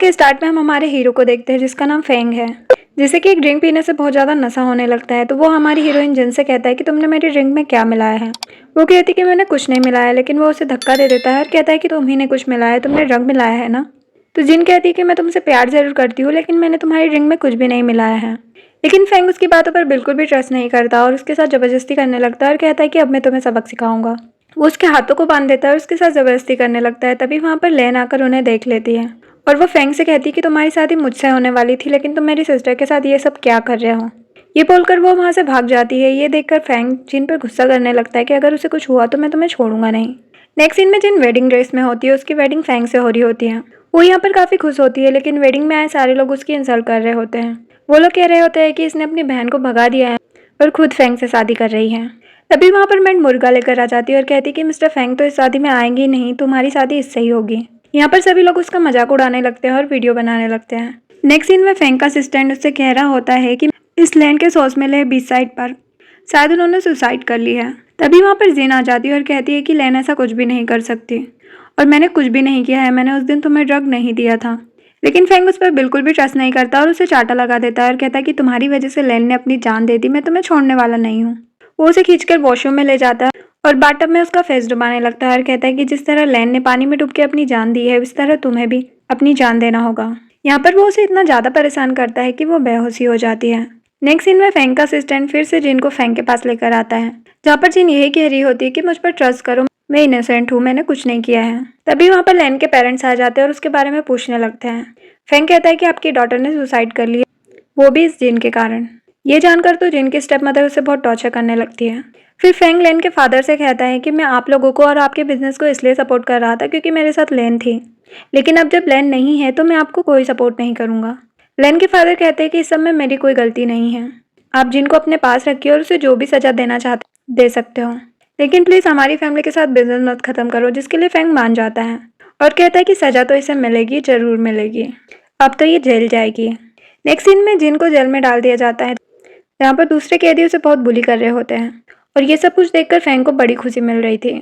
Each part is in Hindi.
के स्टार्ट में हम हमारे हीरो को देखते हैं जिसका नाम फेंग है, जिसे कि एक ड्रिंक पीने से बहुत ज़्यादा नशा होने लगता है। तो वो हमारी हीरोइन जिन से कहता है कि तुमने मेरी ड्रिंक में क्या मिलाया है। वो कहती है कि मैंने कुछ नहीं मिलाया, लेकिन वो उसे धक्का दे देता है और कहता है कि तुम ही ने कुछ मिलाया है, तुमने ड्रग मिलाया है ना। तो जिन कहती है कि मैं तुमसे प्यार जरूर करती हूँ, लेकिन मैंने तुम्हारी ड्रिंक में कुछ भी नहीं मिलाया है। लेकिन फेंग उसकी बातों पर बिल्कुल भी ट्रस्ट नहीं करता और उसके साथ जबरदस्ती करने लगता है और कहता है कि अब मैं तुम्हें सबक सिखाऊंगा। वो उसके हाथों को बांध देता है और उसके साथ जबरदस्ती करने लगता है। तभी वहाँ पर लेन आकर उन्हें देख लेती है और वो फेंग से कहती है कि तुम्हारी शादी मुझसे होने वाली थी, लेकिन तुम मेरी सिस्टर के साथ ये सब क्या कर रहे हो। ये बोलकर वो वहाँ से भाग जाती है। ये देखकर फेंग जिन पर गुस्सा करने लगता है कि अगर उसे कुछ हुआ तो मैं तुम्हें छोड़ूंगा नहीं। नेक्स्ट सीन में जिन वेडिंग ड्रेस में होती है, उसकी वेडिंग फेंग से हो रही होती है। वो यहाँ पर काफ़ी खुश होती है, लेकिन वेडिंग में आए सारे लोग उसकी इंसल्ट कर रहे होते हैं। वो लोग कह रहे होते हैं कि इसने अपनी बहन को भगा दिया है और खुद फेंग से शादी कर रही है। तभी वहाँ पर मैंड मुर्गा लेकर आ जाती है और कहती है कि मिस्टर फेंग तो इस शादी में आएंगे ही नहीं, तुम्हारी शादी इससे ही होगी। यहाँ पर सभी लोग उसका मजाक उड़ाने लगते हैं और वीडियो बनाने लगते हैं। नेक्स्ट सीन में फेंग का असिस्टेंट उससे कह रहा होता है कि इस लैंड के सॉस में ले बीच साइड पर शायद उन्होंने सुसाइड कर ली है। तभी वहाँ पर जिन आ जाती है और कहती है कि लैन ऐसा कुछ भी नहीं कर सकती और मैंने कुछ भी नहीं किया है, मैंने उस दिन तुम्हें ड्रग नहीं दिया था। लेकिन फेंग उस पर बिल्कुल भी ट्रस्ट नहीं करता और उसे चाटा लगा देता है और कहता है कि तुम्हारी वजह से लैन ने अपनी जान दे दी, मैं तुम्हें छोड़ने वाला नहीं हूँ। वो उसे खींचकर वॉशरूम में ले जाता है और बाथटब में उसका फेस डुबाने लगता है और कहता है कि जिस तरह लैन ने पानी में डूब के अपनी जान दी है, उस तरह तुम्हें भी अपनी जान देना होगा। यहाँ पर वो उसे इतना ज़्यादा परेशान करता है कि वो बेहोशी हो जाती है। नेक्स्ट सीन में फेंग का असिस्टेंट फिर से जिन को फेंग के पास लेकर आता है, जहाँ पर जिन यही कह रही होती है कि मुझ पर ट्रस्ट करो, मैं इनोसेंट हूँ, मैंने कुछ नहीं किया है। तभी वहाँ पर लैन के पेरेंट्स आ जाते हैं और उसके बारे में पूछने लगते हैं। फेंग कहता है कि आपकी डॉटर ने सुसाइड कर लिया, वो भी इस जिन के कारण। ये जानकर तो जिन की स्टेप मदर उसे बहुत टॉर्चर करने लगती है। फिर फेंग लेन के फादर से कहता है कि मैं आप लोगों को और आपके बिजनेस को इसलिए सपोर्ट कर रहा था क्योंकि मेरे साथ लेन थी, लेकिन अब जब लेन नहीं है तो मैं आपको कोई सपोर्ट नहीं करूंगा। लेन के फादर कहते हैं कि इस सब में मेरी कोई गलती नहीं है, आप जिनको अपने पास रखिए और उसे जो भी सजा देना चाहते दे सकते हो, लेकिन प्लीज़ हमारी फैमिली के साथ बिजनेस मत खत्म करो। जिसके लिए फेंग मान जाता है और कहता है कि सजा तो इसे मिलेगी, जरूर मिलेगी, अब तो ये जेल जाएगी। नेक्स्ट सीन में जिन को जेल में डाल दिया जाता है, जहाँ पर दूसरे कैदी उसे बहुत बुली कर रहे होते हैं और ये सब कुछ देखकर फेंग को बड़ी खुशी मिल रही थी।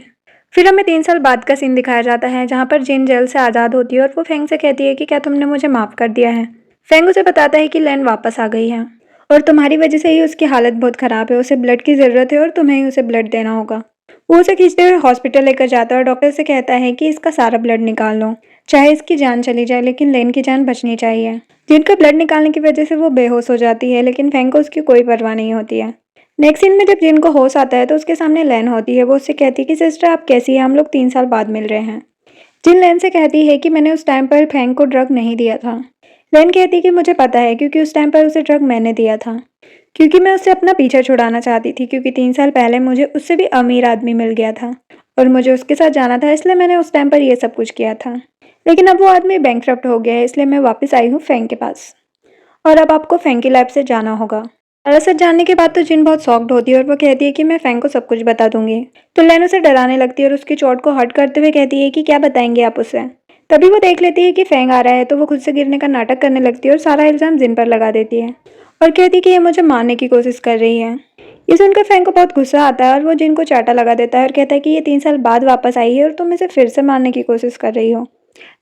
फिर हमें 3 साल बाद का सीन दिखाया जाता है, जहाँ पर जिन जेल से आज़ाद होती है और वो फेंग से कहती है कि क्या तुमने मुझे माफ़ कर दिया है। फेंग उसे बताता है कि लैन वापस आ गई है और तुम्हारी वजह से ही उसकी हालत बहुत ख़राब है, उसे ब्लड की ज़रूरत है और तुम्हें ही उसे ब्लड देना होगा। वो उसे खींचते हुए हॉस्पिटल लेकर जाता है और डॉक्टर से कहता है कि इसका सारा ब्लड निकाल लो, चाहे इसकी जान चली जाए, लेकिन लेन की जान बचनी चाहिए। जिनका ब्लड निकालने की वजह से वो बेहोश हो जाती है, लेकिन फेंग को उसकी कोई परवाह नहीं होती है। नेक्स्ट सीन में जब जिन को होश आता है तो उसके सामने लैन होती है। वो उससे कहती है कि सिस्टर आप कैसी है, हम लोग 3 साल बाद मिल रहे हैं। जिन लैन से कहती है कि मैंने उस टाइम पर फेंग को ड्रग नहीं दिया था। लैन कहती है कि मुझे पता है, क्योंकि उस टाइम पर उसे ड्रग मैंने दिया था, क्योंकि मैं उससे अपना पीछा छुड़ाना चाहती थी, क्योंकि 3 साल पहले मुझे उससे भी अमीर आदमी मिल गया था और मुझे उसके साथ जाना था, इसलिए मैंने उस टाइम पर यह सब कुछ किया था। लेकिन अब वो आदमी बैंकक्रप्ट हो गया है, इसलिए मैं वापस आई हूँ फेंग के पास और अब आपको फेंग की लैब से जाना होगा। दरअसल जानने के बाद तो जिन बहुत शॉक्ड होती है और वो कहती है कि मैं फेंग को सब कुछ बता दूंगी। तो लैन उसे डराने लगती है और उसकी चोट को हर्ट करते हुए कहती है कि क्या बताएंगे आप उसे। तभी वो देख लेती है कि फेंग आ रहा है, तो वो खुद से गिरने का नाटक करने लगती है और सारा इल्जाम जिन पर लगा देती है और कहती है कि ये मुझे मारने की कोशिश कर रही है। ये सुनकर फेंग को बहुत गुस्सा आता है और वो जिन को चाटा लगा देता है और कहता है कि ये 3 साल बाद वापस आई है और तुम इसे फिर से मारने की कोशिश कर रही हो।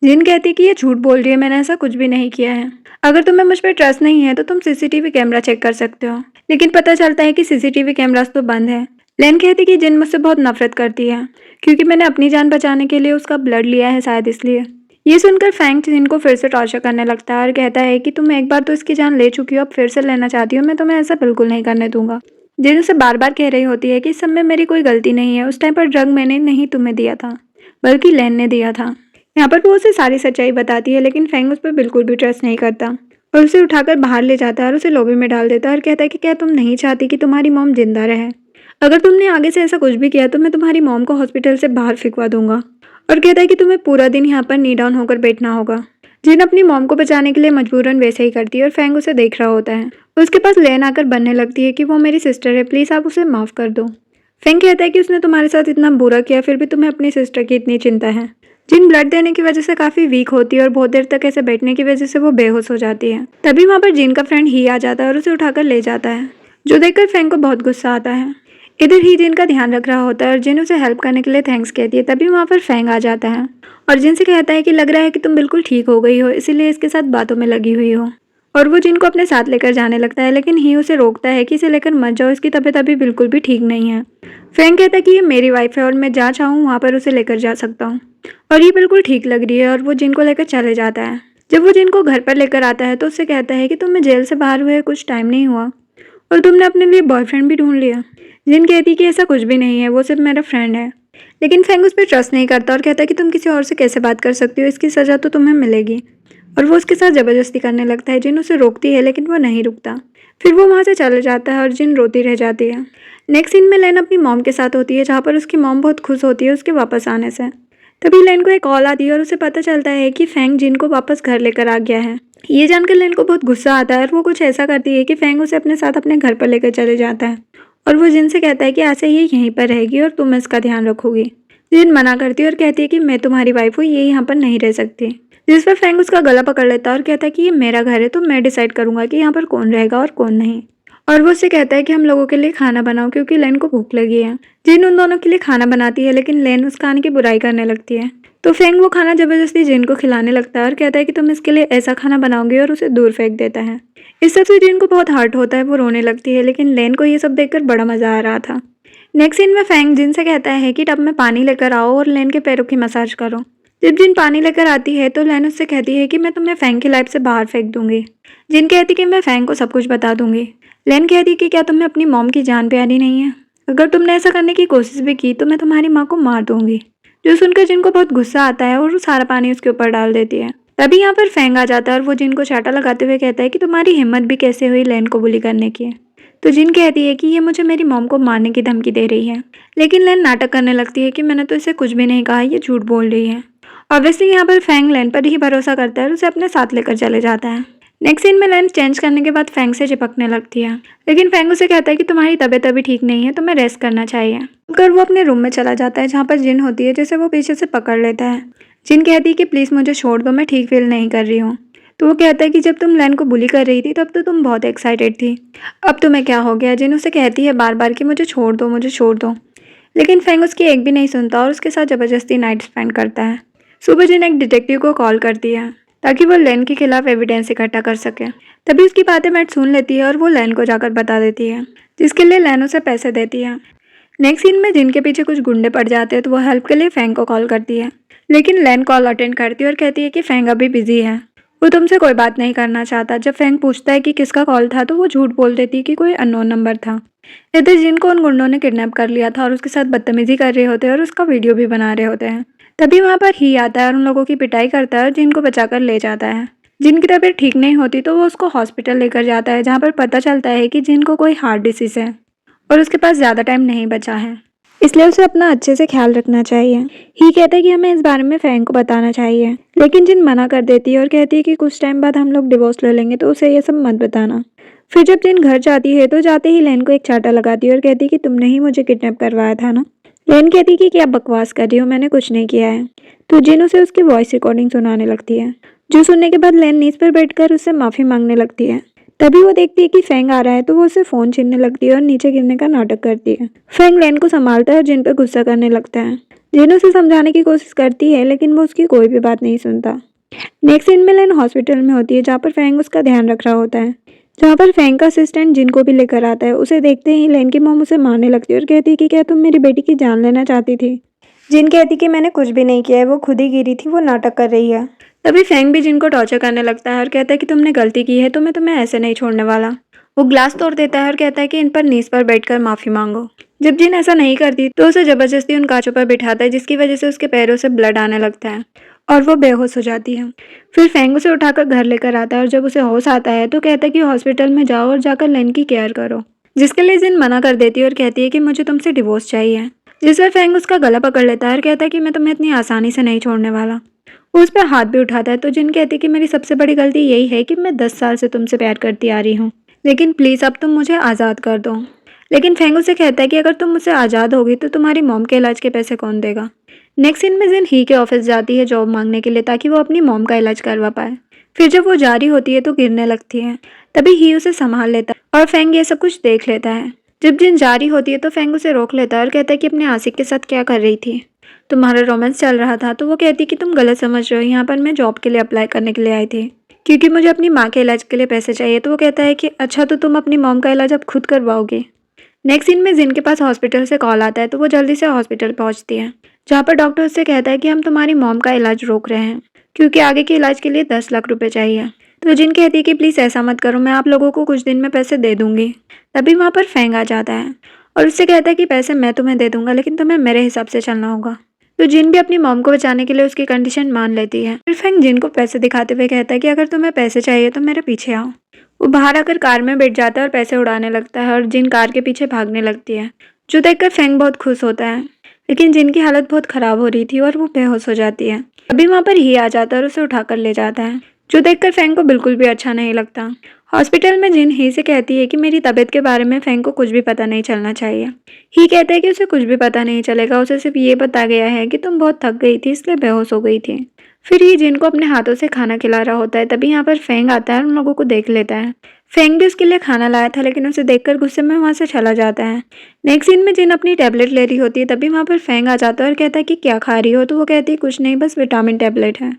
जिन कहती है कि ये झूठ बोल रही है, मैंने ऐसा कुछ भी नहीं किया है। अगर तुम्हें मुझ पर ट्रस्ट नहीं है तो तुम सीसीटीवी कैमरा चेक कर सकते हो। लेकिन पता चलता है कि सीसीटीवी कैमरास तो बंद है। लैन कहती कि जिन मुझसे बहुत नफरत करती है, क्योंकि मैंने अपनी जान बचाने के लिए उसका ब्लड लिया है, शायद इसलिए। ये सुनकर फेंग जिन को फिर से टॉर्चर करने लगता है और कहता है कि तुम एक बार तो इसकी जान ले चुकी हो, अब फिर से लेना चाहती हो, मैं तुम्हें ऐसा बिल्कुल नहीं करने दूंगा। जिन उसे बार बार कह रही होती है कि इस सब में मेरी कोई गलती नहीं है, उस टाइम पर ड्रग मैंने नहीं तुम्हें दिया था, बल्कि लैन ने दिया था। यहाँ पर वो उसे सारी सच्चाई बताती है, लेकिन फेंग उस पर बिल्कुल भी ट्रस्ट नहीं करता और उसे उठाकर बाहर ले जाता है और उसे लॉबी में डाल देता है और कहता है कि क्या तुम नहीं चाहती कि तुम्हारी मॉम जिंदा रहे। अगर तुमने आगे से ऐसा कुछ भी किया तो मैं तुम्हारी मॉम को हॉस्पिटल से बाहर फेंकवा दूंगा। और कहता है कि तुम्हें पूरा दिन यहाँ पर नी डाउन होकर बैठना होगा। जिन अपनी मॉम को बचाने के लिए मजबूरन वैसे ही करती है और फेंग उसे देख रहा होता है। उसके पास लेन आकर बनने लगती है कि वो मेरी सिस्टर है, प्लीज़ आप उसे माफ़ कर दो। फेंग कहता है कि उसने तुम्हारे साथ इतना बुरा किया, फिर भी तुम्हें अपनी सिस्टर की इतनी चिंता है। जिन ब्लड देने की वजह से काफ़ी वीक होती है और बहुत देर तक ऐसे बैठने की वजह से वो बेहोश हो जाती है। तभी वहाँ पर जिन का फ्रेंड ही आ जाता है और उसे उठाकर ले जाता है, जो देखकर फेंग को बहुत गुस्सा आता है। इधर ही जिन का ध्यान रख रहा होता है और जिन उसे हेल्प करने के लिए थैंक्स कहती है। तभी वहाँ पर फेंग आ जाता है और जिन से कहता है कि लग रहा है कि तुम बिल्कुल ठीक हो गई हो, इसीलिए इसके साथ बातों में लगी हुई हो। और वो जिन को अपने साथ लेकर जाने लगता है, लेकिन ही उसे रोकता है कि इसे लेकर मत जाओ, इसकी तबीयत अभी बिल्कुल भी ठीक नहीं है। फेंग कहता है कि ये मेरी वाइफ है और मैं जहाँ चाहूँ वहाँ पर उसे लेकर जा सकता हूँ और ये बिल्कुल ठीक लग रही है और वो जिन को लेकर चले जाता है। जब वो जिन को घर पर लेकर आता है तो उससे कहता है कि तुम्हें जेल से बाहर हुए कुछ टाइम नहीं हुआ और तुमने अपने लिए बॉयफ्रेंड भी ढूंढ लिया। जिन कहती कि ऐसा कुछ भी नहीं है, वो सिर्फ मेरा फ्रेंड है। लेकिन फेंग उस पर ट्रस्ट नहीं करता और कहता है कि तुम किसी और से कैसे बात कर सकती हो, इसकी सज़ा तो तुम्हें मिलेगी। और वो उसके साथ ज़बरदस्ती करने लगता है। जिन उसे रोकती है लेकिन वो नहीं रुकता। फिर वो वहाँ से चले जाता है और जिन रोती रह जाती है। नेक्स्ट सीन में लेन अपनी मॉम के साथ होती है, जहाँ पर उसकी मॉम बहुत खुश होती है उसके वापस आने से। तभी लेन को एक कॉल आती है और उसे पता चलता है कि फेंग जिन को वापस घर लेकर आ गया है। ये जानकर लेन को बहुत गुस्सा आता है और वो कुछ ऐसा करती है कि फेंग उसे अपने साथ अपने घर पर लेकर चले जाता है और वो जिन से कहता है कि आज से ये यहीं पर रहेगी और तुम इसका ध्यान रखोगी। जिन मना करती है और कहती है कि मैं तुम्हारी वाइफ हूँ, ये यहाँ पर नहीं रह सकती। जिस पर फेंग उसका गला पकड़ लेता है और कहता है कि ये मेरा घर है तो मैं डिसाइड करूंगा कि यहाँ पर कौन रहेगा और कौन नहीं। और वो उससे कहता है कि हम लोगों के लिए खाना बनाओ क्योंकि लेन को भूख लगी है। जिन उन दोनों के लिए खाना बनाती है लेकिन लेन उस खाने की बुराई करने लगती है। तो फेंग वो खाना जबरदस्ती जिन को खिलाने लगता है और कहता है कि तुम इसके लिए ऐसा खाना बनाओगे और उसे दूर फेंक देता है। इस सब से जिन को बहुत हर्ट होता है, वो रोने लगती है, लेकिन लेन को ये सब देखकर बड़ा मजा आ रहा था। नेक्स्ट सीन में फेंग जिन से कहता है कि टब में पानी लेकर आओ और लेन के पैरों की मसाज करो। जब जिन पानी लेकर आती है तो लेन उससे कहती है कि मैं तुम्हें फेंग की लाइफ से बाहर फेंक दूंगी। जिन कहती कि मैं फेंग को सब कुछ बता दूंगी। लेन कहती कि क्या तुम्हें अपनी मॉम की जान प्यारी नहीं है? अगर तुमने ऐसा करने की कोशिश भी की तो मैं तुम्हारी माँ को मार दूंगी। जो सुनकर जिनको बहुत गुस्सा आता है और वो सारा पानी उसके ऊपर डाल देती है। तभी यहाँ पर फेंग आ जाता है और वो जिन को चाटा लगाते हुए कहता है कि तुम्हारी हिम्मत भी कैसे हुई लेन को बुली करने की। तो जिन कहती है कि ये मुझे मेरी मॉम को मारने की धमकी दे रही है। लेकिन लेन नाटक करने लगती है कि मैंने तो इसे कुछ भी नहीं कहा, ये झूठ बोल रही है। ऑब्वियसली यहाँ पर फेंग लेन पर ही भरोसा करता है और उसे अपने साथ लेकर चले जाता है। नेक्स्ट सीन में लेन चेंज करने के बाद फेंग से चिपकने लगती है, लेकिन फेंग उसे कहता है कि तुम्हारी तबीयत अभी ठीक नहीं है, तुम्हें रेस्ट करना चाहिए। अगर वो अपने रूम में चला जाता है जहाँ पर जिन होती है, जिसे वो पीछे से पकड़ लेता है। जिन कहती है कि प्लीज़ मुझे छोड़ दो, मैं ठीक फील नहीं कर रही हूँ। तो वो कहता है कि जब तुम लेन को बुली कर रही थी तब तो तुम बहुत एक्साइटेड थी, अब तुम्हें क्या हो गया? जिन उसे कहती है बार बार कि मुझे छोड़ दो, मुझे छोड़ दो। लेकिन फेंग उसकी एक भी नहीं सुनता और उसके साथ ज़बरदस्ती नाइट स्पेंड करता है। सुबह जिन एक डिटेक्टिव को कॉल करती है ताकि वो लेन के खिलाफ एविडेंस इकट्ठा कर सके। तभी उसकी बातें मैट सुन लेती है और वो लेन को जाकर बता देती है, जिसके लिए लेन उसे पैसे देती है। नेक्स्ट सीन में जिनके पीछे कुछ गुंडे पड़ जाते हैं तो वो हेल्प के लिए फेंग को कॉल करती है, लेकिन लेन कॉल अटेंड करती है और कहती है कि फेंग अभी बिजी है, वो तुमसे कोई बात नहीं करना चाहता। जब फेंग पूछता है कि किसका कॉल था तो वो झूठ बोल देती है कि कोई अननोन नंबर था। इधर जिन को उन गुंडों ने किडनैप कर लिया था और उसके साथ बदतमीजी कर रहे होते हैं और उसका वीडियो भी बना रहे होते हैं। तभी वहाँ पर ही आता है और उन लोगों की पिटाई करता है और जिन को बचाकर ले जाता है। जिनकी तबीयत ठीक नहीं होती तो वो उसको हॉस्पिटल लेकर जाता है, जहाँ पर पता चलता है कि जिन को कोई हार्ट डिसीज है और उसके पास ज़्यादा टाइम नहीं बचा है, इसलिए उसे अपना अच्छे से ख्याल रखना चाहिए। ही कहता है कि हमें इस बारे में फेंग को बताना चाहिए, लेकिन जिन मना कर देती है और कहती है कि कुछ टाइम बाद हम लोग डिवोर्स ले लेंगे तो उसे ये सब मत बताना। फिर जब जिन घर जाती है तो जाते ही लेन को एक चाटा लगाती है और कहती है कि तुमने ही मुझे किडनैप करवाया था ना। लेन कहती है कि क्या बकवास कर रही हो, मैंने कुछ नहीं किया है। तो जिन उसे उसकी वॉइस रिकॉर्डिंग सुनाने लगती है, जो सुनने के बाद लेन नीज पर बैठकर उससे माफ़ी मांगने लगती है। तभी वो देखती है कि फेंग आ रहा है तो वो उसे फ़ोन छीनने लगती है और नीचे गिरने का नाटक करती है। फेंग लेन को संभालता है और जिन पर गुस्सा करने लगता है। जिन उसे समझाने की कोशिश करती है लेकिन वो उसकी कोई भी बात नहीं सुनता। नेक्स्ट सीन में लेन हॉस्पिटल में होती है, जहाँ पर फेंग उसका ध्यान रख रहा होता है। जहाँ पर फेंग का असिस्टेंट जिन को भी लेकर आता है। उसे देखते ही लेन की मॉम उसे मारने लगती है और कहती है कि क्या तुम मेरी बेटी की जान लेना चाहती थी? जिन कहती कि मैंने कुछ भी नहीं किया है, वो खुद ही गिरी थी, वो नाटक कर रही है। तभी फेंग भी जिन को टॉर्चर करने लगता है और कहता है कि तुमने गलती की है तो मैं तुम्हें ऐसे नहीं छोड़ने वाला। वो ग्लास तोड़ देता है और कहता है कि इन पर नीज पर बैठकर माफ़ी मांगो। जब जिन ऐसा नहीं करती तो उसे ज़बरदस्ती उन कांचों पर बिठाता है, जिसकी वजह से उसके पैरों से ब्लड आने लगता है और वो बेहोश हो जाती है। फिर फेंग उसे उठाकर घर लेकर आता है और जब उसे होश आता है तो कहता है कि हॉस्पिटल में जाओ और जाकर लेन की केयर करो, जिसके लिए जिन मना कर देती है और कहती है कि मुझे तुमसे डिवोर्स चाहिए। जिस पर फेंग उसका गला पकड़ लेता है और कहता है कि मैं तुम्हें इतनी आसानी से नहीं छोड़ने वाला। वो उस पर हाथ भी उठाता है तो जिन कहती है कि मेरी सबसे बड़ी गलती यही है कि मैं 10 साल से तुमसे प्यार करती आ रही हूँ, लेकिन प्लीज़ अब तुम मुझे आज़ाद कर दो। लेकिन फेंग उसे कहता है कि अगर तुम मुझसे आज़ाद होगी तो तुम्हारी मॉम के इलाज के पैसे कौन देगा। नेक्स्ट सीन में जिन ही के ऑफिस जाती है जॉब मांगने के लिए ताकि वो अपनी मॉम का इलाज करवा पाए। फिर जब वो जा रही होती है तो गिरने लगती है। तभी ही उसे संभाल लेता है और फेंग ये सब कुछ देख लेता है। जब जिन जा रही होती है तो फेंग उसे रोक लेता है और कहता है कि अपने आशिक के साथ क्या कर रही थी, तुम्हारा रोमांस चल रहा था। तो वो कहती है कि तुम गलत समझ रहे हो, यहाँ पर मैं जॉब के लिए अप्लाई करने के लिए आई थी क्योंकि मुझे अपनी माँ के इलाज के लिए पैसे चाहिए। तो वो कहता है कि अच्छा, तो तुम अपनी मॉम का इलाज अब खुद करवाओगे। नेक्स्ट सीन में जिन के पास हॉस्पिटल से कॉल आता है तो वो जल्दी से हॉस्पिटल पहुंचती है, जहाँ पर डॉक्टर उससे कहता है कि हम तुम्हारी मॉम का इलाज रोक रहे हैं क्योंकि आगे के इलाज के लिए 10 लाख रुपए चाहिए। तो जिन कहती है कि प्लीज़ ऐसा मत करो, मैं आप लोगों को कुछ दिन में पैसे दे दूंगी। तभी वहाँ पर फेंग आ जाता है और उससे कहता है कि पैसे मैं तुम्हें दे दूंगा, लेकिन तुम्हें मेरे हिसाब से चलना होगा। तो जिन भी अपनी मॉम को बचाने के लिए उसकी कंडीशन मान लेती है। फिर फेंग जिन को पैसे दिखाते हुए कहता है कि अगर तुम्हें पैसे चाहिए तो मेरे पीछे आओ। वो बाहर आकर कार में बैठ जाता है और पैसे उड़ाने लगता है और जिन कार के पीछे भागने लगती है, जो देखकर फेंग बहुत खुश होता है। लेकिन जिन की हालत बहुत खराब हो रही थी और वो बेहोश हो जाती है। अभी वहाँ पर ही आ जाता है और उसे उठाकर ले जाता है, जो देखकर फेंग को बिल्कुल भी अच्छा नहीं लगता। हॉस्पिटल में जिन ही से कहती है कि मेरी तबीयत के बारे में फेंग को कुछ भी पता नहीं चलना चाहिए। ही कहता है कि उसे कुछ भी पता नहीं चलेगा, उसे सिर्फ ये बताया गया है कि तुम बहुत थक गई थी इसलिए बेहोश हो गई थी। फिर ही जिन को अपने हाथों से खाना खिला रहा होता है। तभी यहाँ पर फेंग आता है और उन लोगों को देख लेता है। फेंग भी उसके लिए खाना लाया था, लेकिन उसे देखकर गुस्से में वहाँ से चला जाता है। नेक्स्ट सीन में जिन अपनी टैबलेट ले रही होती है, तभी वहाँ पर फेंग आ जाता है और कहता है कि क्या खा रही हो। तो वो कहती है कुछ नहीं, बस विटामिन टैबलेट है।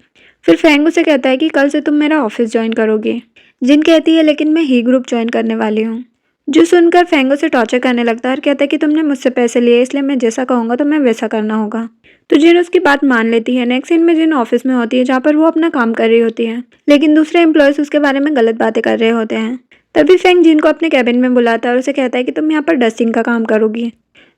फिर फेंग उसे कहता है कि कल से तुम मेरा ऑफिस ज्वाइन करोगी। जिन कहती है लेकिन मैं ही ग्रुप ज्वाइन करने वाली हूँ। जो सुनकर फेंग उसे टॉर्चर करने लगता है और कहता है कि तुमने मुझसे पैसे लिए, इसलिए मैं जैसा कहूँगा तो मैं वैसा करना होगा। तो जिन उसकी बात मान लेती है। नेक्स्ट सीन में जिन ऑफिस में होती है, जहाँ पर वो अपना काम कर रही होती है, लेकिन दूसरे एम्प्लॉयज उसके बारे में गलत बातें कर रहे होते हैं। तभी फेंग जिन को अपने कैबिन में बुलाता है और उसे कहता है कि तुम यहाँ पर डस्टिंग का काम करोगी,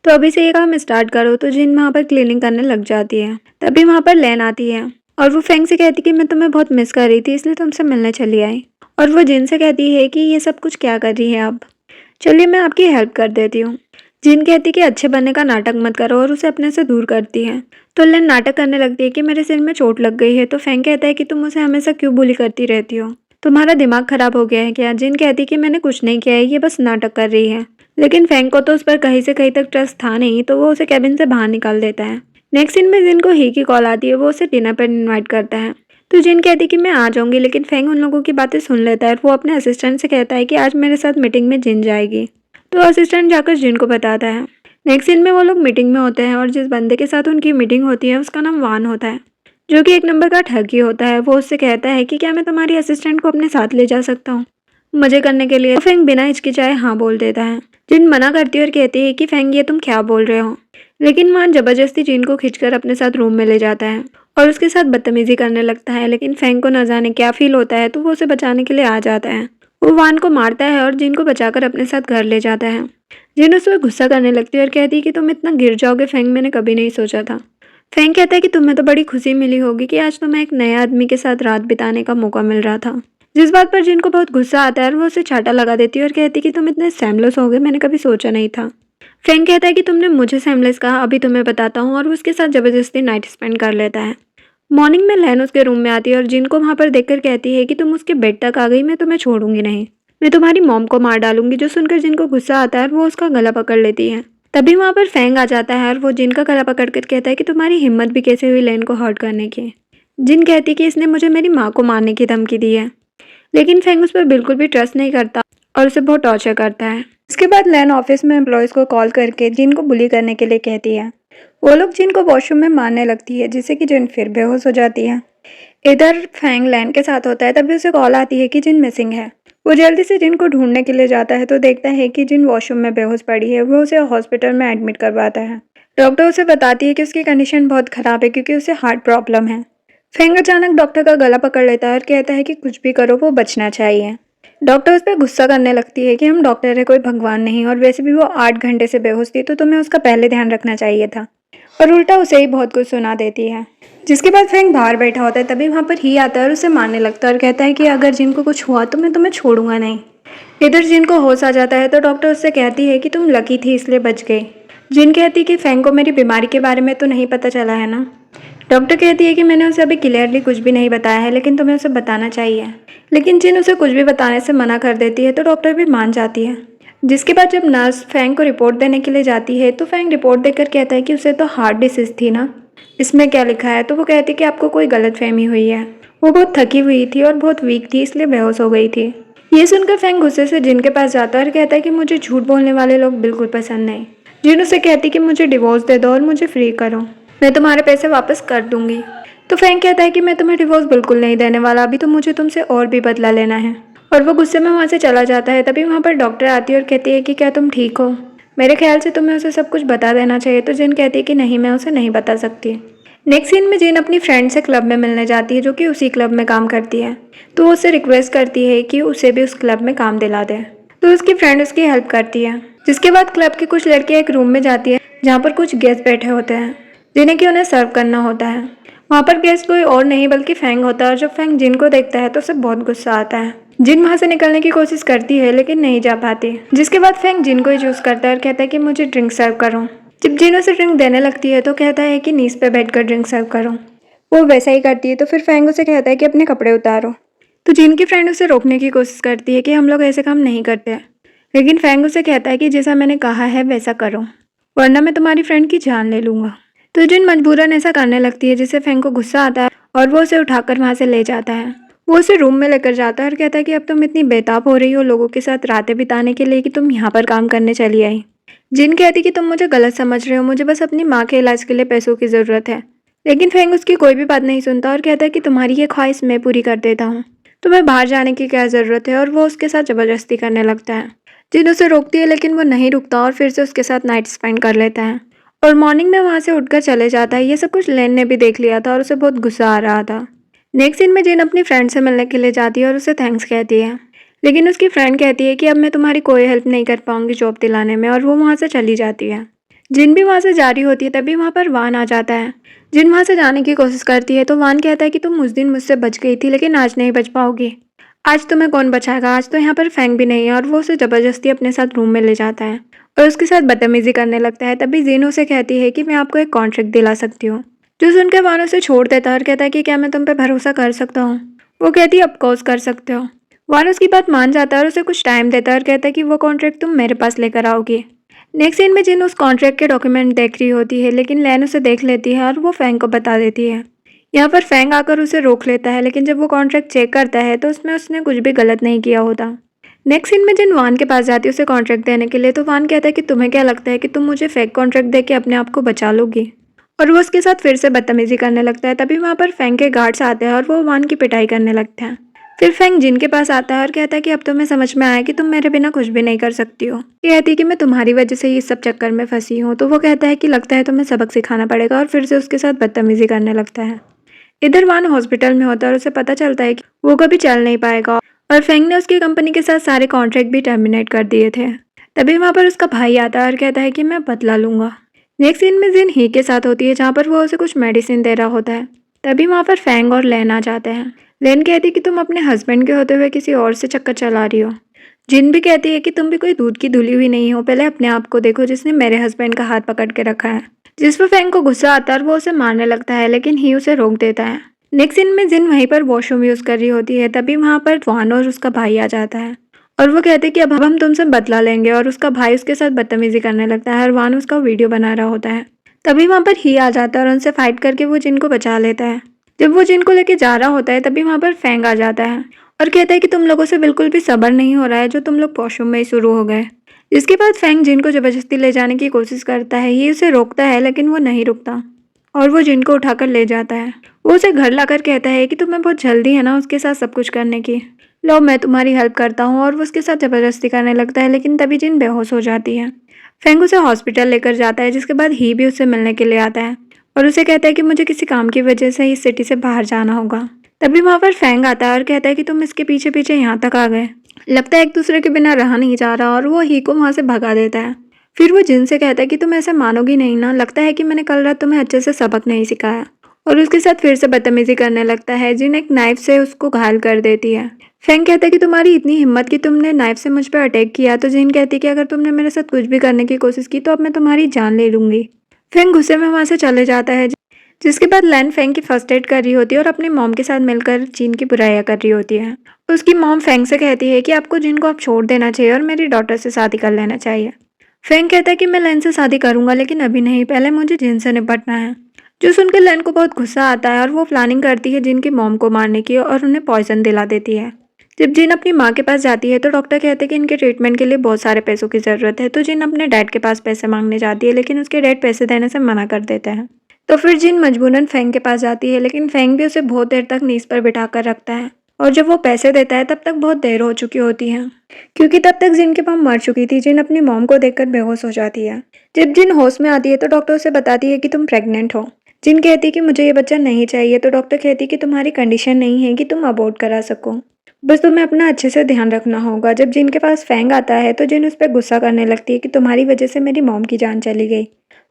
तो अभी से ये काम स्टार्ट करो। तो जिन वहाँ पर क्लीनिंग करने लग जाती है। तभी वहाँ पर लैन आती है और वो फेंग से कहती कि मैं तुम्हें बहुत मिस कर रही थी, इसलिए तुमसे मिलने चली आई। और वो जिन से कहती है कि ये सब कुछ क्या कर रही है आप, चलिए मैं आपकी हेल्प कर देती हूँ। जिन कहती कि अच्छे बनने का नाटक मत करो और उसे अपने से दूर करती है। तो लेन नाटक करने लगती है कि मेरे सिर में चोट लग गई है। तो फेंग कहता है कि तुम उसे हमेशा क्यों बुली करती रहती हो, तुम्हारा दिमाग खराब हो गया है क्या। जिन कहती कि मैंने कुछ नहीं किया है, ये बस नाटक कर रही है। लेकिन फेंग को तो उस पर कहीं से कहीं तक ट्रस्ट था नहीं, तो वो उसे कैबिन से बाहर निकाल देता है। नेक्स्ट सीन में जिन को ही की कॉल आती है, वो उसे डिनर पर इन्वाइट करता है। तो जिन कहती कि मैं आ जाऊंगी, लेकिन फेंग उन लोगों की बातें सुन लेता है और वो अपने असिस्टेंट से कहता है कि आज मेरे साथ मीटिंग में जिन जाएगी। तो असिस्टेंट जाकर जिन को बताता है। नेक्स्ट सीन में वो लोग मीटिंग में होते हैं और जिस बंदे के साथ उनकी मीटिंग होती है उसका नाम वान होता है, जो कि एक नंबर का ठगी होता है। वो उससे कहता है कि क्या मैं तुम्हारी असिस्टेंट को अपने साथ ले जा सकता हूँ मजे करने के लिए। तो फेंग बिना हिचकिचाए हाँ बोल देता है। जिन मना करती है और कहती है कि फेंग ये तुम क्या बोल रहे हो, लेकिन वान जबरदस्ती जिन को खींचकर अपने साथ रूम में ले जाता है और उसके साथ बदतमीजी करने लगता है। लेकिन फेंग को न जाने क्या फील होता है, तो वो उसे बचाने के लिए आ जाता है। वो वान को मारता है और जिन को बचाकर अपने साथ घर ले जाता है। जिन उस पर गुस्सा करने लगती है और कहती है कि तुम इतना गिर जाओगे फेंग, मैंने कभी नहीं सोचा था। फेंग कहता है कि तुम्हें तो बड़ी खुशी मिली होगी कि आज तुम्हें एक नए आदमी के साथ रात बिताने का मौका मिल रहा था। जिस बात पर जिन को बहुत गुस्सा आता है और वो उसे छाटा लगा देती है और कहती है कि तुम इतने सेमलेस हो गए, मैंने कभी सोचा नहीं था। फेंग कहता है कि तुमने मुझे सेमलेस कहा, अभी तुम्हें बताता हूँ। और वो उसके साथ जबरदस्ती नाइट स्पेंड कर लेता है। मॉर्निंग में लैन उसके रूम में आती है और जिन को वहाँ पर देखकर कहती है कि तुम उसके बेड तक आ गई, मैं तुम्हें छोड़ूंगी नहीं, मैं तुम्हारी मॉम को मार डालूंगी। जो सुनकर जिनको गुस्सा आता है वो उसका गला पकड़ लेती है। तभी वहाँ पर फेंग आ जाता है और वो जिन का गला पकड़कर कहता है कि तुम्हारी हिम्मत भी कैसे हुई लैन को हर्ट करने की। जिन कहती कि इसने मुझे मेरी माँ को मारने की धमकी दी है। लेकिन फेंग उस पर बिल्कुल भी ट्रस्ट नहीं करता और उसे बहुत टॉर्चर करता है। इसके बाद लैन ऑफिस में एम्प्लॉयज़ को कॉल करके जिन को बुली करने के लिए कहती है। वो लोग जिन को वॉशरूम में मारने लगती है, जिससे कि जिन फिर बेहोश हो जाती है। इधर फेंग लैन के साथ होता है, तभी उसे कॉल आती है कि जिन मिसिंग है। वो जल्दी से जिन को ढूंढने के लिए जाता है तो देखता है कि जिन वॉशरूम में बेहोश पड़ी है। वो उसे हॉस्पिटल में एडमिट करवाता है। डॉक्टर उसे बताती है कि उसकी कंडीशन बहुत ख़राब है क्योंकि उसे हार्ट प्रॉब्लम है। फेंग अचानक डॉक्टर का गला पकड़ लेता है और कहता है कि कुछ भी करो, वो बचना चाहिए। डॉक्टर उस पर गुस्सा करने लगती है कि हम डॉक्टर है, कोई भगवान नहीं, और वैसे भी वो 8 घंटे से बेहोश थी, तो तुम्हें उसका पहले ध्यान रखना चाहिए था। और उल्टा उसे ही बहुत कुछ सुना देती है। जिसके बाद फेंग बाहर बैठा होता है। तभी वहाँ पर ही आता है और उसे मारने लगता है और कहता है कि अगर जिनको कुछ हुआ तो मैं तुम्हें छोड़ूंगा नहीं। इधर जिन को होश आ जाता है तो डॉक्टर उससे कहती है कि तुम लकी थी इसलिए बच गई। जिन कहती कि फेंग को मेरी बीमारी के बारे में तो नहीं पता चला है ना। डॉक्टर कहती है कि मैंने उसे अभी क्लियरली कुछ भी नहीं बताया है, लेकिन तुम्हें उसे बताना चाहिए। लेकिन जिन उसे कुछ भी बताने से मना कर देती है तो डॉक्टर भी मान जाती है। जिसके बाद जब नर्स फेंग को रिपोर्ट देने के लिए जाती है तो फेंग रिपोर्ट देखकर कहता है कि उसे तो हार्ट डिसीज थी ना, इसमें क्या लिखा है। तो वो कहती है कि आपको कोई गलतफहमी हुई है। वो बहुत थकी हुई थी और बहुत वीक थी, इसलिए बेहोश हो गई थी। ये सुनकर फेंग गुस्से से जिन के पास जाता है और कहता है कि मुझे झूठ बोलने वाले लोग बिल्कुल पसंद नहीं। जिन उसे कहती कि मुझे डिवोर्स दे दो और मुझे फ्री करो, मैं तुम्हारे पैसे वापस कर दूंगी। तो फेंग कहता है कि मैं तुम्हें डिवोर्स बिल्कुल नहीं देने वाला, अभी तो मुझे तुमसे और भी बदला लेना है। और वो गुस्से में वहाँ से चला जाता है। तभी वहाँ पर डॉक्टर आती है और कहती है कि क्या तुम ठीक हो? मेरे ख्याल से तुम्हें उसे सब कुछ बता देना चाहिए। तो जिन कहती है कि नहीं, मैं उसे नहीं बता सकती। नेक्स्ट सीन में जिन अपनी फ्रेंड से क्लब में मिलने जाती है जो कि उसी क्लब में काम करती है। तो वो उससे रिक्वेस्ट करती है कि उसे भी उस क्लब में काम दिला दे। तो उसकी फ्रेंड उसकी हेल्प करती है। जिसके बाद क्लब की कुछ लड़कियां एक रूम में जाती है जहाँ पर कुछ गेस्ट बैठे होते हैं जिन्हें कि उन्हें सर्व करना होता है। वहाँ पर गेस्ट कोई और नहीं बल्कि फेंग होता है। और जब फेंग जिन को देखता है तो उसे बहुत गुस्सा आता है। जिन वहाँ से निकलने की कोशिश करती है लेकिन नहीं जा पाती। जिसके बाद फेंग जिन को ही चूज करता है और कहता है कि मुझे ड्रिंक सर्व करो। जब जिन उसे ड्रिंक देने लगती है तो कहता है कि नीज पे बैठकर ड्रिंक सर्व करो। वो वैसा ही करती है। तो फिर फेंग उसे कहता है कि अपने कपड़े उतारो। तो जिन की फ्रेंड उसे रोकने की कोशिश करती है कि हम लोग ऐसे काम नहीं करते। लेकिन फेंग उसे कहता है कि जैसा मैंने कहा है वैसा करो, वरना मैं तुम्हारी फ्रेंड की जान ले लूंगा। तो जिन मजबूरन ऐसा करने लगती है जिससे फेंग को गुस्सा आता है और वो उसे उठाकर वहाँ से ले जाता है। वो उसे रूम में लेकर जाता है और कहता है कि अब तुम इतनी बेताब हो रही हो लोगों के साथ रातें बिताने के लिए कि तुम यहाँ पर काम करने चली आई। जिन कहती कि तुम मुझे गलत समझ रहे हो, मुझे बस अपनी माँ के इलाज के लिए पैसों की ज़रूरत है। लेकिन फेंग उसकी कोई भी बात नहीं सुनता और कहता है कि तुम्हारी ये ख्वाहिश मैं पूरी कर देता हूँ, तुम्हें बाहर जाने की क्या ज़रूरत है। और वो उसके साथ ज़बरदस्ती करने लगता है। जिन उसे रोकती है लेकिन वो नहीं रुकता और फिर से उसके साथ नाइट स्पेंड कर लेता है। और मॉर्निंग में वहाँ से उठकर चले जाता है। ये सब कुछ लेन ने भी देख लिया था और उसे बहुत गुस्सा आ रहा था। नेक्स्ट सीन में जिन अपनी फ्रेंड से मिलने के लिए जाती है और उसे थैंक्स कहती है। लेकिन उसकी फ्रेंड कहती है कि अब मैं तुम्हारी कोई हेल्प नहीं कर पाऊंगी जॉब दिलाने में, और वो वहाँ से चली जाती है। जिन भी वहाँ से जा रही होती है तभी वहाँ पर वान आ जाता है। जिन वहाँ से जाने की कोशिश करती है तो वान कहता है कि तुम उस दिन मुझसे बच गई थी लेकिन आज नहीं बच पाओगी। आज तुम्हें कौन बचाएगा, आज तो यहाँ पर फेंग भी नहीं है। और वो उसे ज़बरदस्ती अपने साथ रूम में ले जाता है और उसके साथ बदतमीजी करने लगता है। तभी जीन उसे कहती है कि मैं आपको एक कॉन्ट्रैक्ट दिला सकती हूँ। जो सुनकर वान उसे छोड़ देता है और कहता है कि क्या मैं तुम पे भरोसा कर सकता हूँ। वो कहती है ऑफकोर्स कर सकते हो। वान उसकी बात मान जाता है और उसे कुछ टाइम देता है और कहता है कि वो कॉन्ट्रैक्ट तुम मेरे पास लेकर आओगी। नेक्स्ट सीन में जिन उस कॉन्ट्रैक्ट के डॉक्यूमेंट देख रही होती है लेकिन लैन उसे देख लेती है और वो फेंग को बता देती है। यहाँ पर फेंग आकर उसे रोक लेता है लेकिन जब वो कॉन्ट्रैक्ट चेक करता है तो उसमें उसने कुछ भी गलत नहीं किया होता। नेक्स्ट सीन में जिन वान के पास जाती है उसे कॉन्ट्रैक्ट देने के लिए, तो वान कहता है कि तुम्हें क्या लगता है कि तुम मुझे फेक कॉन्ट्रैक्ट दे के अपने आप को बचा लोगी। और वो उसके साथ फिर से बदतमीजी करने लगता है। तभी वहाँ पर फेंग के गार्ड्स आते हैं और वो वान की पिटाई करने लगते हैं। फिर फेंग जिन के पास आता है और कहता है कि अब तुम्हें समझ में आया कि तुम मेरे बिना कुछ भी नहीं कर सकती हो। ये कहती है कि मैं तुम्हारी वजह से ही इस सब चक्कर में फंसी हूँ। तो वो कहता है कि लगता है तुम्हें सबक सिखाना पड़ेगा और फिर से उसके साथ बदतमीजी करने लगता है। इधर वान हॉस्पिटल में होता है और उसे पता चलता है कि वो कभी चल नहीं पाएगा और फेंग ने उसकी कंपनी के साथ सारे कॉन्ट्रैक्ट भी टर्मिनेट कर दिए थे। तभी वहाँ पर उसका भाई आता है और कहता है कि मैं बदला लूंगा। नेक्स्ट सीन में जिन ही के साथ होती है जहाँ पर वो उसे कुछ मेडिसिन दे रहा होता है। तभी वहाँ पर फेंग और लेन आ जाते हैं। लेन कहती है कि तुम अपने हस्बैंड के होते हुए किसी और से चक्कर चला रही हो। जिन भी कहती है कि तुम भी कोई दूध की धुली हुई नहीं हो, पहले अपने आप को देखो जिसने मेरे हस्बैंड का हाथ पकड़ के रखा है। जिस पर फेंग को गुस्सा आता है और वो उसे मारने लगता है लेकिन ही उसे रोक देता है। नेक्स्ट सीन में जिन वहीं पर वॉशरूम यूज कर रही होती है तभी वहाँ पर वान और उसका भाई आ जाता है और वो कहते हैं कि अब हम तुमसे बदला लेंगे। और उसका भाई उसके साथ बदतमीजी करने लगता है और वान उसका वीडियो बना रहा होता है। तभी वहाँ पर ही आ जाता है और उनसे फाइट करके वो जिन को बचा लेता है। जब वो जिन को लेके जा रहा होता है तभी वहाँ पर फेंग आ जाता है और कहता है कि तुम लोगों से बिल्कुल भी सब्र नहीं हो रहा है, जो तुम लोग वॉशरूम में ही शुरू हो गए। जिसके बाद फेंग जिन को जबरदस्ती ले जाने की कोशिश करता है। ये उसे रोकता है लेकिन वो नहीं रुकता और वो जिन को उठाकर ले जाता है। वो उसे घर लाकर कहता है कि तुम्हें बहुत जल्दी है ना उसके साथ सब कुछ करने की, लो मैं तुम्हारी हेल्प करता हूँ। और वो उसके साथ ज़बरदस्ती करने लगता है लेकिन तभी जिन बेहोश हो जाती है। फेंग उसे हॉस्पिटल लेकर जाता है जिसके बाद ही भी उससे मिलने के लिए आता है और उसे कहता है कि मुझे किसी काम की वजह से इस सिटी से बाहर जाना होगा। तभी वहाँ पर फेंग आता है और कहता है कि तुम इसके पीछे पीछे यहाँ तक आ गए, लगता है एक दूसरे के बिना रहा नहीं जा रहा। और वो ही को वहाँ से भगा देता है। फिर वो जिन से कहता है कि तुम ऐसे मानोगी नहीं ना, लगता है कि मैंने कल रात तुम्हें अच्छे से सबक नहीं सिखाया। और उसके साथ फिर से बदतमीजी करने लगता है। जिन एक नाइफ से उसको घायल कर देती है। फेंग कहता है कि तुम्हारी इतनी हिम्मत कि तुमने नाइफ से मुझ पर अटैक किया। तो जिन कहती है कि अगर तुमने मेरे साथ कुछ भी करने की कोशिश की तो अब मैं तुम्हारी जान ले लूंगी। फेंग गुस्से में वहाँ से चले जाता है। जिसके बाद लैन फेंग की फर्स्ट एड कर रही होती है और अपनी मॉम के साथ मिलकर जिन की बुराइयां कर रही होती है। उसकी मॉम फेंग से कहती है कि आपको जिन को आप छोड़ देना चाहिए और मेरी डॉटर से शादी कर लेना चाहिए। फेंग कहता है कि मैं लैन से शादी करूंगा लेकिन अभी नहीं, पहले मुझे जिन से निपटना है। जो सुनकर लैन को बहुत गुस्सा आता है और वो प्लानिंग करती है जिन की मॉम को मारने की और उन्हें पॉइजन दिला देती है। जब जिन अपनी माँ के पास जाती है तो डॉक्टर कहते हैं कि इनके ट्रीटमेंट के लिए बहुत सारे पैसों की ज़रूरत है, तो जिन अपने डैड के पास पैसे मांगने जाती है लेकिन उसके डैड पैसे देने से मना कर देते हैं। तो फिर जिन मजबूरन फेंग के पास जाती है लेकिन फेंग भी उसे बहुत देर तक नीज पर बिठा कर रखता है और जब वो पैसे देता है तब तक बहुत देर हो चुकी होती है, क्योंकि तब तक जिन की मॉम मर चुकी थी। जिन अपनी मॉम को देखकर बेहोश हो जाती है। जब जिन होश में आती है तो डॉक्टर उसे बताती है कि तुम प्रेग्नेंट हो। जिन कहती है कि मुझे ये बच्चा नहीं चाहिए, तो डॉक्टर कहती है कि तुम्हारी कंडीशन नहीं है कि तुम अबॉर्ट करा सको, बस तुम्हें अपना अच्छे से ध्यान रखना होगा। जब जिन के पास फेंग आता है तो जिन उस पर गुस्सा करने लगती है कि तुम्हारी वजह से मेरी मॉम की जान चली गई।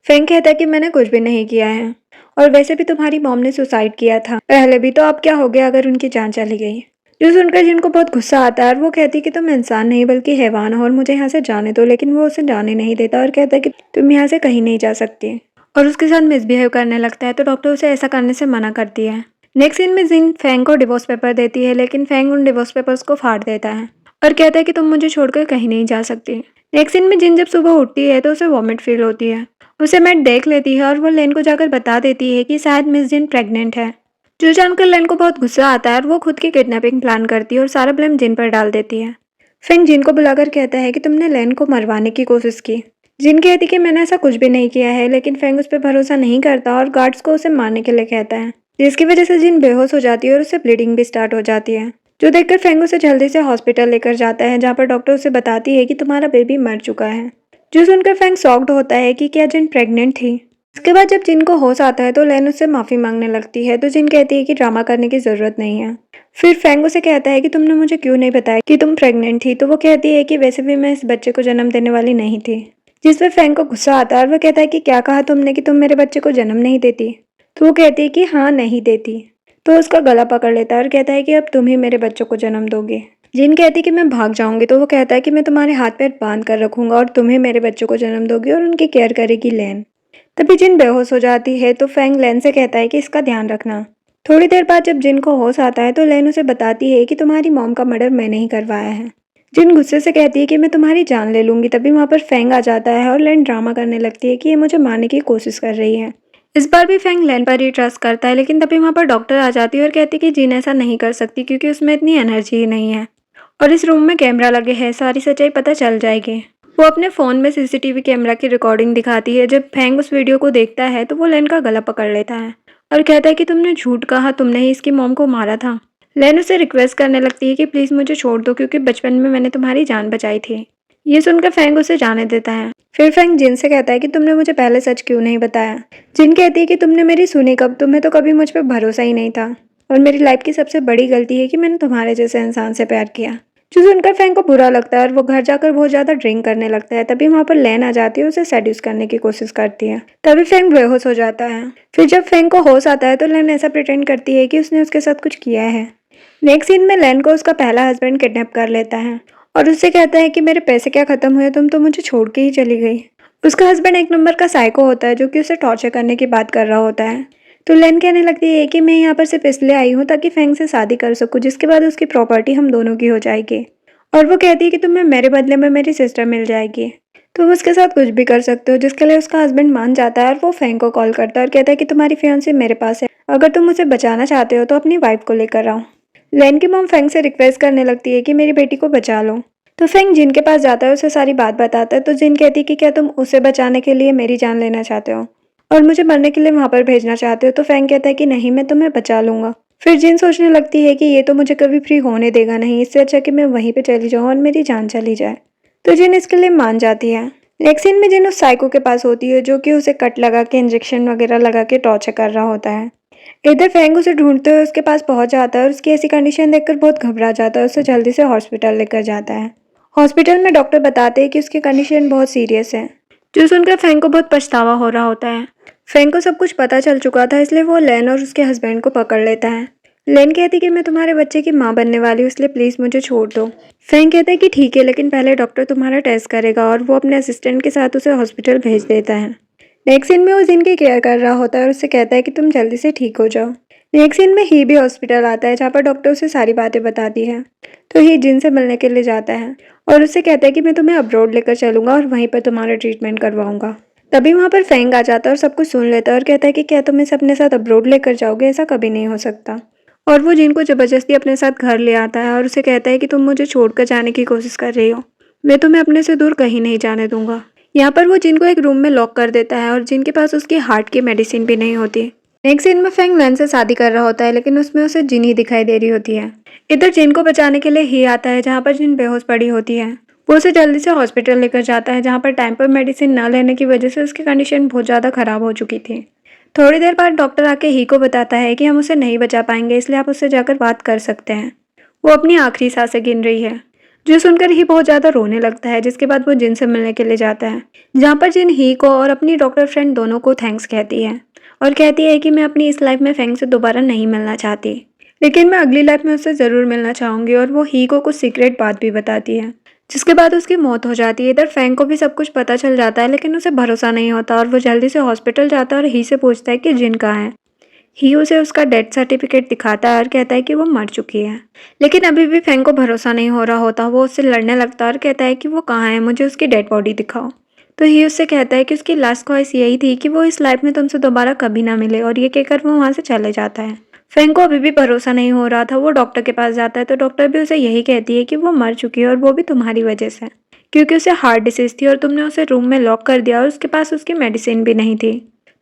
फेंग कहता है कि मैंने कुछ भी नहीं किया है और वैसे भी तुम्हारी मॉम ने सुसाइड किया था पहले भी, तो अब क्या हो गया अगर उनकी जान चली गई। जो सुनकर जिनको बहुत गुस्सा आता है और वो कहती है कि तुम इंसान नहीं बल्कि हैवान हो और मुझे यहाँ से जाने दो, लेकिन वो उसे जाने नहीं देता और कहता है कि तुम यहाँ से कहीं नहीं जा सकती और उसके साथ मिसबिहेव करने लगता है, तो डॉक्टर उसे ऐसा करने से मना करती है। नेक्स्ट सीन में जिन फेंग को डिवोर्स पेपर देती है लेकिन फेंग उन डिवोर्स पेपर्स को फाड़ देता है और कहता है कि तुम मुझे छोड़कर कहीं नहीं जा सकती। नेक्स्ट सीन में जिन जब सुबह उठती है तो उसे वॉमिट फील होती है। उसे मैट देख लेती है और वो लेन को जाकर बता देती है कि शायद मिस जिन प्रेग्नेंट है। जो जानकर लेन को बहुत गुस्सा आता है और वो खुद की किडनैपिंग प्लान करती है और सारा ब्लेम जिन पर डाल देती है। फेंग जिन को बुलाकर कहता है कि तुमने लेन को मरवाने की कोशिश की। जिन कहती कि मैंने ऐसा कुछ भी नहीं किया है, लेकिन फेंग उस पर भरोसा नहीं करता और गार्ड्स को उसे मारने के लिए कहता है, जिसकी वजह से जिन बेहोश हो जाती है और उसे ब्लीडिंग भी स्टार्ट हो जाती है। जो देखकर फेंग उसे जल्दी से हॉस्पिटल लेकर जाता है, जहाँ पर डॉक्टर उसे बताती है कि तुम्हारा बेबी मर चुका है। जो सुनकर फेंग शॉक्ड होता है कि क्या जिन प्रेग्नेंट थी। इसके बाद जब जिन को होश आता है तो लेन उससे माफी मांगने लगती है, तो जिन कहती है कि ड्रामा करने की जरूरत नहीं है। फिर फेंग उसे कहता है कि तुमने मुझे क्यों नहीं बताया कि तुम प्रेग्नेंट थी, तो वो कहती है कि वैसे भी मैं इस बच्चे को जन्म देने वाली नहीं थी। जिसपे फेंग को गुस्सा आता है और वो कहता है कि क्या कहा तुमने कि तुम मेरे बच्चे को जन्म नहीं देती। तो वो कहती है कि हाँ नहीं देती। तो उसका गला पकड़ लेता है और कहता है कि अब तुम ही मेरे बच्चों को जन्म दोगे। जिन कहती है कि मैं भाग जाऊंगी, तो वो कहता है कि मैं तुम्हारे हाथ पैर बांध कर रखूंगा और तुम्हें मेरे बच्चों को जन्म दोगी और उनकी केयर करेगी लेन। तभी जिन बेहोश हो जाती है तो फेंग लेन से कहता है कि इसका ध्यान रखना। थोड़ी देर बाद जब जिन को होश आता है तो लेन उसे बताती है कि तुम्हारी मॉम का मर्डर मैंने ही करवाया है। जिन गुस्से से कहती है कि मैं तुम्हारी जान ले लूंगी। तभी वहां पर फेंग आ जाता है और लेन ड्रामा करने लगती है कि ये मुझे मारने की कोशिश कर रही है। इस बार भी फेंग लेन पर ही ट्रस्ट करता है, लेकिन तभी वहां पर डॉक्टर आ जाती है और कहती है कि जिन ऐसा नहीं कर सकती क्योंकि उसमें इतनी एनर्जी ही नहीं है और इस रूम में कैमरा लगे हैं, सारी सच्चाई पता चल जाएगी। वो अपने फ़ोन में सीसीटीवी कैमरा की रिकॉर्डिंग दिखाती है। जब फेंग उस वीडियो को देखता है तो वो लेन का गला पकड़ लेता है और कहता है कि तुमने झूठ कहा, तुमने ही इसकी मॉम को मारा था। लेन उसे रिक्वेस्ट करने लगती है कि प्लीज़ मुझे छोड़ दो क्योंकि बचपन में मैंने तुम्हारी जान बचाई थी। ये सुनकर फेंग उसे जाने देता है। फिर फेंग जिन से कहता है कि तुमने मुझे पहले सच क्यों नहीं बताया। जिन कहती है कि तुमने मेरी सुनी कब, तुम्हें तो कभी मुझ पर भरोसा ही नहीं था और मेरी लाइफ की सबसे बड़ी गलती है कि मैंने तुम्हारे जैसे इंसान से प्यार किया। जो सुनकर फेंग को बुरा लगता है और वो घर जाकर बहुत ज्यादा ड्रिंक करने लगता है। तभी वहां पर लेन आ जाती है और उसे सेड्यूस करने की कोशिश करती है। तभी फेंग बेहोश हो जाता है। फिर जब फेंग को होश आता है तो लेन ऐसा प्रिटेंड करती है कि उसने उसके साथ कुछ किया है। नेक्स्ट सीन में लेन को उसका पहला हस्बैंड किडनैप कर लेता है और उससे कहता है कि मेरे पैसे क्या खत्म हुए, तुम तो मुझे छोड़ के ही चली गई। उसका हस्बैंड एक नंबर का साइको होता है जो कि उसे टॉर्चर करने की बात कर रहा होता है। तो लेन कहने लगती है कि मैं यहाँ पर सिर्फ इसलिए आई हूँ ताकि फेंग से शादी कर सकूँ, जिसके बाद उसकी प्रॉपर्टी हम दोनों की हो जाएगी। और वो कहती है कि तुम्हें मेरे बदले में मेरी सिस्टर मिल जाएगी, तुम उसके साथ कुछ भी कर सकते हो, जिसके लिए उसका हस्बैंड मान जाता है और वो फेंग को कॉल करता है और कहता है कि तुम्हारी फियांसी मेरे पास है, अगर तुम उसे बचाना चाहते हो तो अपनी वाइफ को लेकर आओ। लेन की मॉम फेंग से रिक्वेस्ट करने लगती है कि मेरी बेटी को बचा लो। तो फेंग जिन के पास जाता है, उसे सारी बात बताता है। तो जिन कहती है कि क्या तुम उसे बचाने के लिए मेरी जान लेना चाहते हो और मुझे मरने के लिए वहां पर भेजना चाहते हो। तो फेंग कहता है कि नहीं, मैं तुम्हें बचा लूंगा। फिर जिन सोचने लगती है कि ये तो मुझे कभी फ्री होने देगा नहीं, इससे अच्छा कि मैं वहीं पे चली जाऊं और मेरी जान चली जाए। तो जिन इसके लिए मान जाती है। नेक्स्ट सीन में जिन उस साइको के पास होती है जो कि उसे कट लगा के इंजेक्शन वगैरह लगा के टॉर्चर कर रहा होता है। इधर फेंग उसे ढूंढते हुए उसके पास पहुंच जाता है और उसकी ऐसी कंडीशन देखकर बहुत घबरा जाता है। उसे जल्दी से हॉस्पिटल लेकर जाता है। हॉस्पिटल में डॉक्टर बताते हैं कि उसकी कंडीशन बहुत सीरियस है। जो सुनकर फेंग को बहुत पछतावा हो रहा होता है। फेंग को सब कुछ पता चल चुका था, इसलिए वो लेन और उसके हस्बैंड को पकड़ लेता है। लेन कहती कि मैं तुम्हारे बच्चे की माँ बनने वाली हूँ, इसलिए प्लीज़ मुझे छोड़ दो। फेंग कहता है कि ठीक है, लेकिन पहले डॉक्टर तुम्हारा टेस्ट करेगा और वो अपने असिस्टेंट के साथ उसे हॉस्पिटल भेज देता है। नेक्स्ट सीन में वो जिनकी केयर कर रहा होता है और उससे कहता है कि तुम जल्दी से ठीक हो जाओ। नेक्स्ट सीन में ही भी हॉस्पिटल आता है, जहाँ पर डॉक्टर उसे सारी बातें बताती है। तो ही जिन से मिलने के लिए जाता है और उससे कहता है कि मैं तुम्हें अब्रॉड लेकर चलूंगा और वहीं पर तुम्हारा ट्रीटमेंट करवाऊंगा। तभी वहां पर फेंग आ जाता है और सब कुछ सुन लेता है और कहता है कि क्या तुम इसे अपने साथ अब्रॉड लेकर जाओगे, ऐसा कभी नहीं हो सकता। और वो जिन को ज़बरदस्ती अपने साथ घर ले आता है और उसे कहता है कि तुम मुझे छोड़कर जाने की कोशिश कर रही हो, मैं तुम्हें अपने से दूर कहीं नहीं जाने दूंगा। यहाँ पर वो जिन को एक रूम में लॉक कर देता है और जिन के पास उसकी हार्ट की मेडिसिन भी नहीं होती। नेक्स्ट सीन में फेंग लैन से शादी कर रहा होता है, लेकिन उसमें उसे जिन ही दिखाई दे रही होती है। इधर जिन को बचाने के लिए ही आता है, जहाँ पर जिन बेहोश पड़ी होती है। वो उसे जल्दी से हॉस्पिटल लेकर जाता है, जहाँ पर टाइम पर मेडिसिन न लेने की वजह से उसकी कंडीशन बहुत ज़्यादा खराब हो चुकी थी। थोड़ी देर बाद डॉक्टर आके ही को बताता है कि हम उसे नहीं बचा पाएंगे, इसलिए आप उससे जाकर बात कर सकते हैं। वो अपनी आखिरी सांसें गिन रही है, जो सुनकर ही बहुत ज़्यादा रोने लगता है। जिसके बाद वो जिन से मिलने के लिए जाता है, जहाँ पर जिन ही को और अपनी डॉक्टर फ्रेंड दोनों को थैंक्स कहती है और कहती है कि मैं अपनी इस लाइफ में फेंग से दोबारा नहीं मिलना चाहती, लेकिन मैं अगली लाइफ में उससे ज़रूर मिलना चाहूँगी। और वो ही को कुछ सीक्रेट बात भी बताती है, जिसके बाद उसकी मौत हो जाती है। इधर फेंग को भी सब कुछ पता चल जाता है, लेकिन उसे भरोसा नहीं होता और वो जल्दी से हॉस्पिटल जाता है और ही से पूछता है कि जिन कहाँ है। ही उसे उसका डेथ सर्टिफिकेट दिखाता है और कहता है कि वो मर चुकी है, लेकिन अभी भी फेंग को भरोसा नहीं हो रहा होता। वो उससे लड़ने लगता है और कहता है कि वो कहाँ है, मुझे उसकी डेड बॉडी दिखाओ। तो ही उससे कहता है कि उसकी लास्ट ख्वाहिश यही थी कि वो इस लाइफ में तुमसे दोबारा कभी ना मिले, और ये कहकर वो वहाँ से चले जाता है। फेंग को अभी भी भरोसा नहीं हो रहा था। वो डॉक्टर के पास जाता है, तो डॉक्टर भी उसे यही कहती है कि वो मर चुकी है और वो भी तुम्हारी वजह से, क्योंकि उसे हार्ट डिसीज थी और तुमने उसे रूम में लॉक कर दिया और उसके पास उसकी मेडिसिन भी नहीं थी।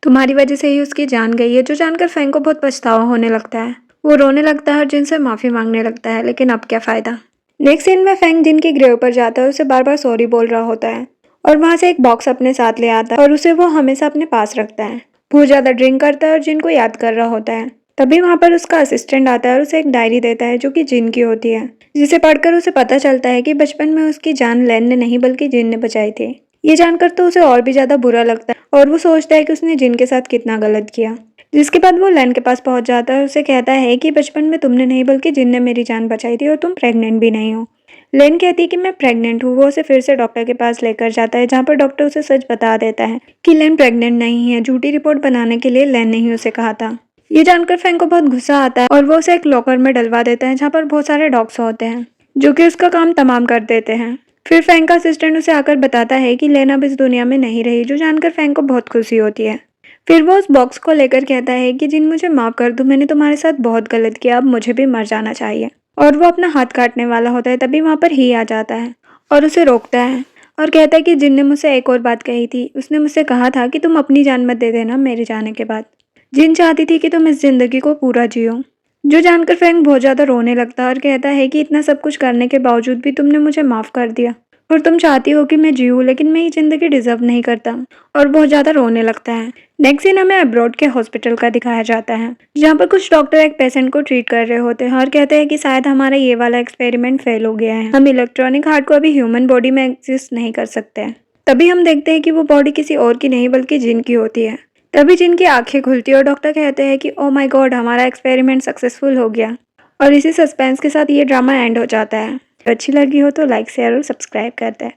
तुम्हारी वजह से ही उसकी जान गई है। जो जानकर फेंग को बहुत पछतावा होने लगता है। वो रोने लगता है और जिन से माफ़ी मांगने लगता है, लेकिन अब क्या फ़ायदा। नेक्स्ट सीन में फेंग जिन की ग्रेव पर जाता है, उसे बार बार सॉरी बोल रहा होता है और वहाँ से एक बॉक्स अपने साथ ले आता है और उसे वो हमेशा अपने पास रखता है। बहुत ज़्यादा ड्रिंक करता है और जिन को याद कर रहा होता है। तभी वहाँ पर उसका असिस्टेंट आता है और उसे एक डायरी देता है, जो कि जिन की होती है, जिसे पढ़कर उसे पता चलता है कि बचपन में उसकी जान लैन ने नहीं बल्कि जिन ने बचाई थी। ये जानकर तो उसे और भी ज़्यादा बुरा लगता है और वो सोचता है कि उसने जिन के साथ कितना गलत किया। जिसके बाद वो लैन के पास पहुंच जाता है और उसे कहता है कि बचपन में तुमने नहीं बल्कि जिन ने मेरी जान बचाई थी और तुम प्रेग्नेंट भी नहीं हो। लेन कहती है कि मैं प्रेग्नेंट हूँ। वो उसे फिर से डॉक्टर के पास लेकर जाता है, जहाँ पर डॉक्टर उसे सच बता देता है कि लेन प्रेग्नेंट नहीं है। झूठी रिपोर्ट बनाने के लिए लेन ने ही उसे कहा था। ये जानकर फेंग को बहुत गुस्सा आता है और वो उसे एक लॉकर में डलवा देता है, जहाँ पर बहुत सारे डॉग्स होते हैं, जो कि उसका काम तमाम कर देते हैं। फिर फेंग का असिस्टेंट उसे आकर बताता है कि लेन अब इस दुनिया में नहीं रही, जो जानकर फेंग को बहुत खुशी होती है। फिर वो उस बॉक्स को लेकर कहता है कि जिन मुझे माफ़ कर दो, मैंने तुम्हारे साथ बहुत गलत किया, अब मुझे भी मर जाना चाहिए। और वो अपना हाथ काटने वाला होता है, तभी वहाँ पर ही आ जाता है और उसे रोकता है और कहता है कि जिन ने मुझसे एक और बात कही थी। उसने मुझसे कहा था कि तुम अपनी जान मत दे देना मेरे जाने के बाद। जिन चाहती थी कि तुम इस जिंदगी को पूरा जियो। जो जानकर फेंग बहुत ज़्यादा रोने लगता है और कहता है कि इतना सब कुछ करने के बावजूद भी तुमने मुझे माफ़ कर दिया और तुम चाहती हो कि मैं जीऊँ, लेकिन मैं ये ज़िंदगी डिजर्व नहीं करता। और बहुत ज़्यादा रोने लगता है। नेक्स्ट सीन हमें अब्रॉड के हॉस्पिटल का दिखाया जाता है, जहाँ पर कुछ डॉक्टर एक पेशेंट को ट्रीट कर रहे होते हैं और कहते हैं कि शायद हमारा ये वाला एक्सपेरिमेंट फेल हो गया है, हम इलेक्ट्रॉनिक हार्ट को अभी ह्यूमन बॉडी में एग्जिस्ट नहीं कर सकते। तभी हम देखते हैं कि वो बॉडी किसी और की नहीं बल्कि जिन की होती है। तभी जिन की आंखें खुलती है और डॉक्टर कहते हैं कि ओ माय गॉड, हमारा एक्सपेरिमेंट सक्सेसफुल हो गया। और इसी सस्पेंस के साथ ये ड्रामा एंड हो जाता है। अच्छी लगी हो तो लाइक शेयर और सब्सक्राइब करते हैं।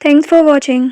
Thanks for watching.